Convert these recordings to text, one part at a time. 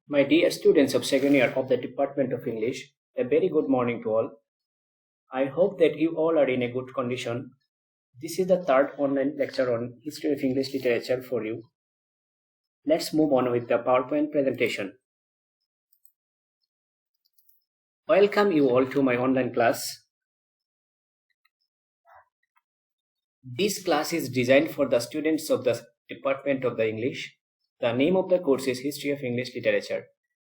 My dear students of second year of the Department of English, a very good morning to all. I hope that you all are in a good condition. This is the third online lecture on History of English Literature for you. Let's move on with the PowerPoint presentation. Welcome you all to my online class. This class is designed for the students of the Department of the English. The name of the course is History of English Literature,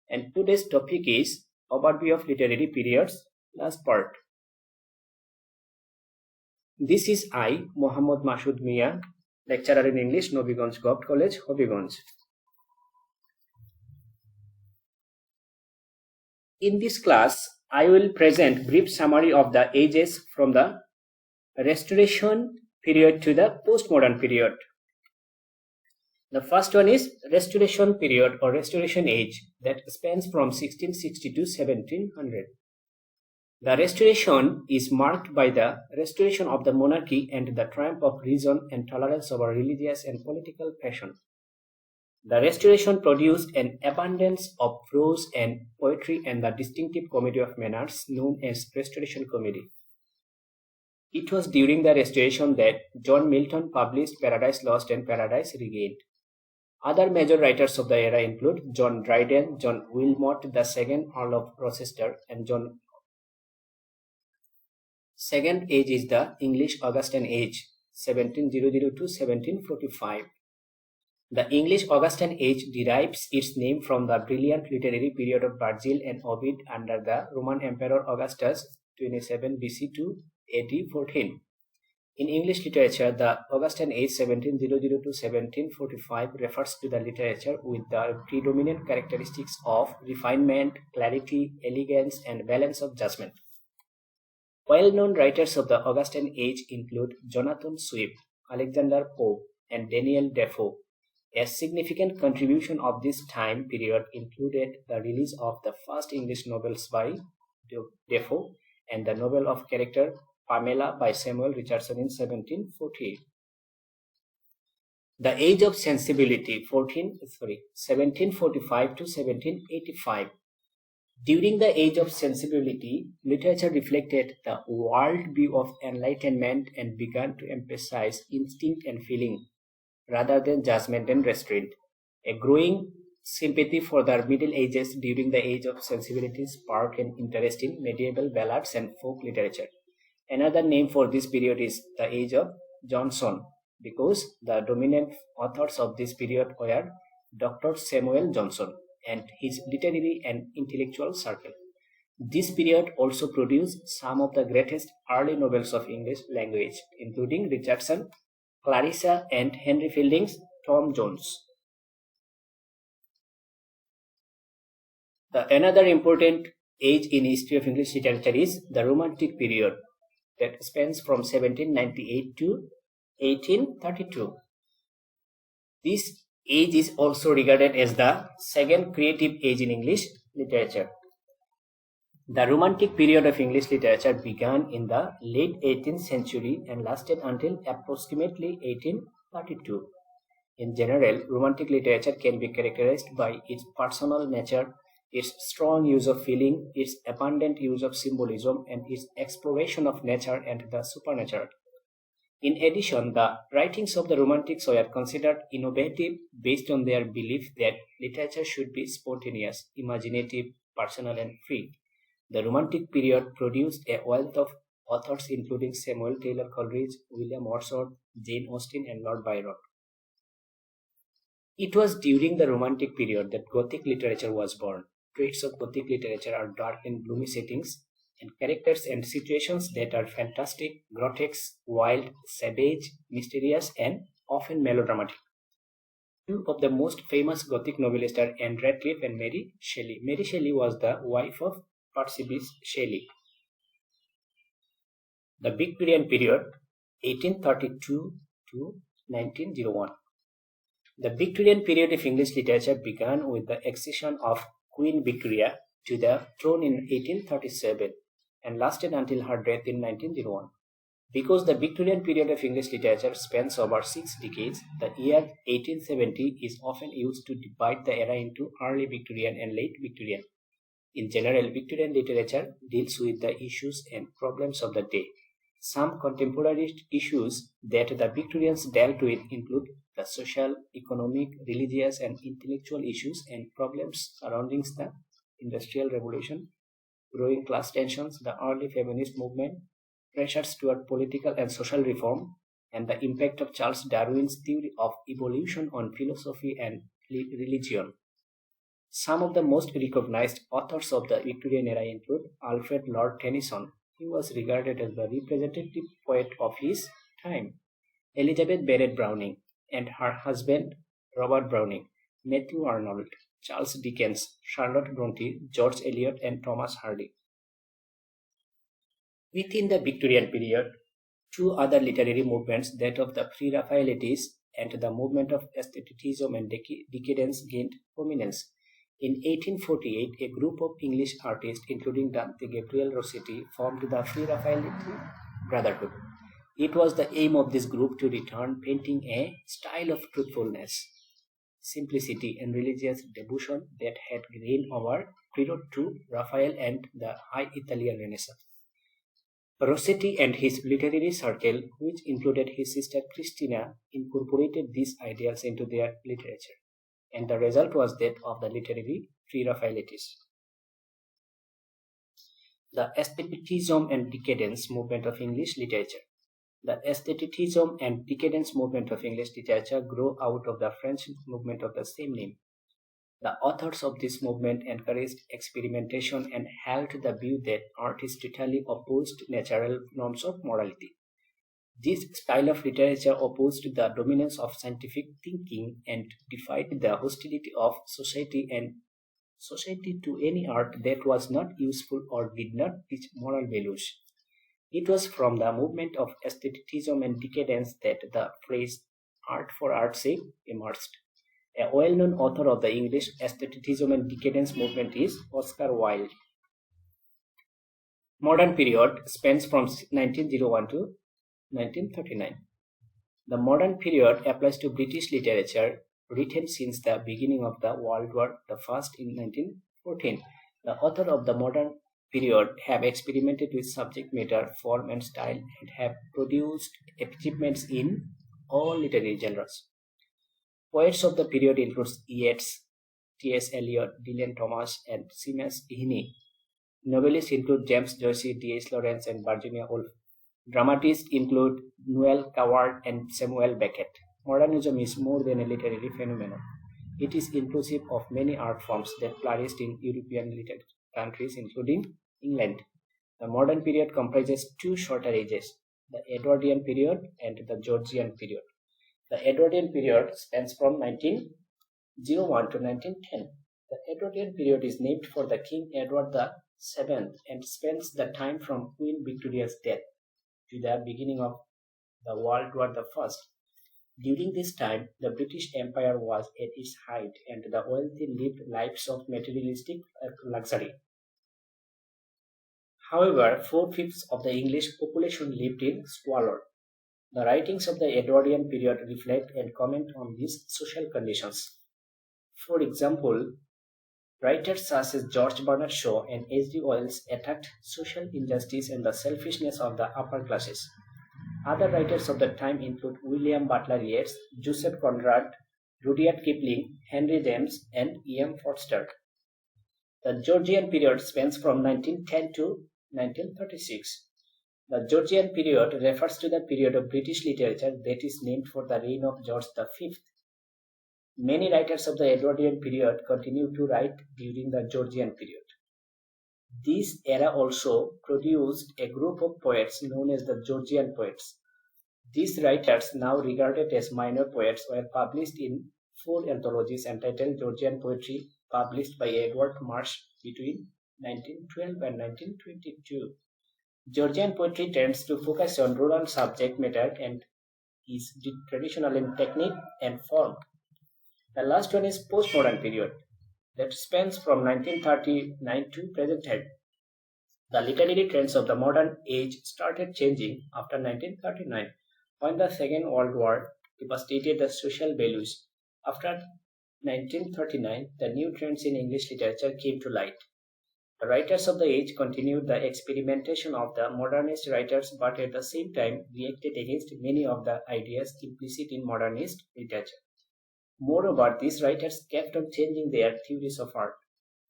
and today's topic is Overview of Literary Periods, last part. This is I, Md.Masud Miah, lecturer in English, Nabiganj Govt College, Habiganj. In this class, I will present brief summary of the ages from the Restoration period to the postmodern period. The first one is Restoration period or Restoration age that spans from 1660 to 1700. The Restoration is marked by the restoration of the monarchy and the triumph of reason and tolerance over religious and political passion. The Restoration produced an abundance of prose and poetry and the distinctive comedy of manners known as Restoration comedy. It was during the Restoration that John Milton published Paradise Lost and Paradise Regained. Other major writers of the era include John Dryden, John Wilmot II, Earl of Rochester, and John. Second age is the English Augustan age, 1700 to 1745. The English Augustan age derives its name from the brilliant literary period of Virgil and Ovid under the Roman Emperor Augustus, 27 BC to AD 14. In English literature, the Augustan age 1700 to 1745 refers to the literature with the predominant characteristics of refinement, clarity, elegance, and balance of judgment. Well-known writers of the Augustan age include Jonathan Swift, Alexander Pope, and Daniel Defoe. A significant contribution of this time period included the release of the first English novels by Defoe and the novel of character Pamela by Samuel Richardson in 1748. The Age of Sensibility, 1745 to 1785. During the Age of Sensibility, literature reflected the world view of enlightenment and began to emphasize instinct and feeling rather than judgment and restraint. A growing sympathy for the Middle Ages during the Age of Sensibility sparked an interest in medieval ballads and folk literature. Another name for this period is the Age of Johnson, because the dominant authors of this period were Dr. Samuel Johnson and his literary and intellectual circle. This period also produced some of the greatest early novels of English language, including Richardson, Clarissa, and Henry Fielding's Tom Jones. Another important age in history of English literature is the Romantic period that spans from 1798 to 1832. This age is also regarded as the second creative age in English literature. The Romantic period of English literature began in the late 18th century and lasted until approximately 1832. In general, Romantic literature can be characterized by its personal nature, its strong use of feeling, its abundant use of symbolism, and its exploration of nature and the supernatural. In addition, the writings of the Romantics were considered innovative based on their belief that literature should be spontaneous, imaginative, personal, and free. The Romantic period produced a wealth of authors including Samuel Taylor Coleridge, William Wordsworth, Jane Austen, and Lord Byron. It was during the Romantic period that Gothic literature was born. Traits of Gothic literature are dark and gloomy settings, and characters and situations that are fantastic, grotesque, wild, savage, mysterious, and often melodramatic. Two of the most famous Gothic novelists are Anne Radcliffe and Mary Shelley. Mary Shelley was the wife of Percy Shelley. The Victorian period, 1832 to 1901. The Victorian period of English literature began with the accession of Queen Victoria to the throne in 1837 and lasted until her death in 1901. Because the Victorian period of English literature spans over 6 decades, the year 1870 is often used to divide the era into early Victorian and late Victorian. In general, Victorian literature deals with the issues and problems of the day. Some contemporary issues that the Victorians dealt with include the social, economic, religious, and intellectual issues and problems surrounding the Industrial Revolution, growing class tensions, the early feminist movement, pressures toward political and social reform, and the impact of Charles Darwin's theory of evolution on philosophy and religion. Some of the most recognized authors of the Victorian era include Alfred Lord Tennyson. He was regarded as the representative poet of his time. Elizabeth Barrett Browning and her husband Robert Browning, Matthew Arnold, Charles Dickens, Charlotte Bronte, George Eliot, and Thomas Hardy. Within the Victorian period, two other literary movements, that of the Pre-Raphaelites and the movement of aestheticism and decadence, gained prominence. In 1848, a group of English artists, including Dante Gabriel Rossetti, formed the Pre-Raphaelite Brotherhood. It was the aim of this group to return painting a style of truthfulness, simplicity, and religious devotion that had reigned over prior to Raphael and the High Italian Renaissance. Rossetti and his literary circle, which included his sister Christina, incorporated these ideals into their literature, and the result was that of the literary Pre-Raphaelites. The aestheticism and decadence movement of English literature. The aestheticism and decadence movement of English literature grew out of the French movement of the same name. The authors of this movement encouraged experimentation and held the view that art is totally opposed to natural norms of morality. This style of literature opposed the dominance of scientific thinking and defied the hostility of society to any art that was not useful or did not teach moral values. It was from the movement of aestheticism and decadence that the phrase art for art's sake emerged. A well-known author of the English aestheticism and decadence movement is Oscar Wilde. Modern period spans from 1901 to 1939. The modern period applies to British literature written since the beginning of the World War I in 1914. The author of the modern period have experimented with subject matter, form, and style, and have produced achievements in all literary genres. Poets of the period include Yeats, T.S. Eliot, Dylan Thomas, and Seamus Heaney. Novelists include James Joyce, D.H. Lawrence, and Virginia Woolf. Dramatists include Noel Coward and Samuel Beckett. Modernism is more than a literary phenomenon. It is inclusive of many art forms that flourished in European literary countries, including England. The modern period comprises two shorter ages, the Edwardian period and the Georgian period. The Edwardian period spans from 1901 to 1910. The Edwardian period is named for the King Edward VII and spans the time from Queen Victoria's death to the beginning of the World War I. During this time, the British Empire was at its height and the wealthy lived lives of materialistic luxury. However, 4/5 of the English population lived in squalor. The writings of the Edwardian period reflect and comment on these social conditions. For example, writers such as George Bernard Shaw and H.G. Wells attacked social injustice and the selfishness of the upper classes. Other writers of the time include William Butler Yeats, Joseph Conrad, Rudyard Kipling, Henry James, and E.M. Forster. The Georgian period spans from 1910 to 1936. The Georgian period refers to the period of British literature that is named for the reign of George V. Many writers of the Edwardian period continue to write during the Georgian period. This era also produced a group of poets known as the Georgian poets. These writers, now regarded as minor poets, were published in 4 anthologies entitled Georgian Poetry, published by Edward Marsh between 1912 and 1922. Georgian poetry tends to focus on rural subject matter and is traditional in technique and form. The last one is postmodern period that spans from 1939 to present time. The literary trends of the modern age started changing after 1939, when the Second World War devastated the social values. After 1939, the new trends in English literature came to light. The writers of the age continued the experimentation of the modernist writers, but at the same time reacted against many of the ideas implicit in modernist literature. Moreover, these writers kept on changing their theories of art.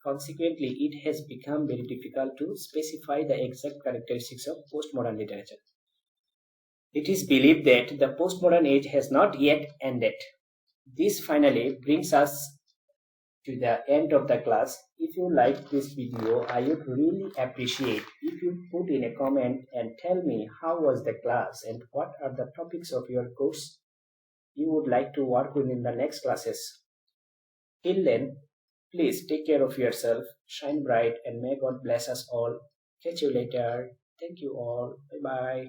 Consequently, it has become very difficult to specify the exact characteristics of postmodern literature. It is believed that the postmodern age has not yet ended. This finally brings us to the end of the class. If you like this video, I would really appreciate if you put in a comment and tell me how was the class and what are the topics of your course you would like to work with in the next classes. Till then, please take care of yourself, shine bright, and may God bless us all. Catch you later. Thank you all. Bye bye.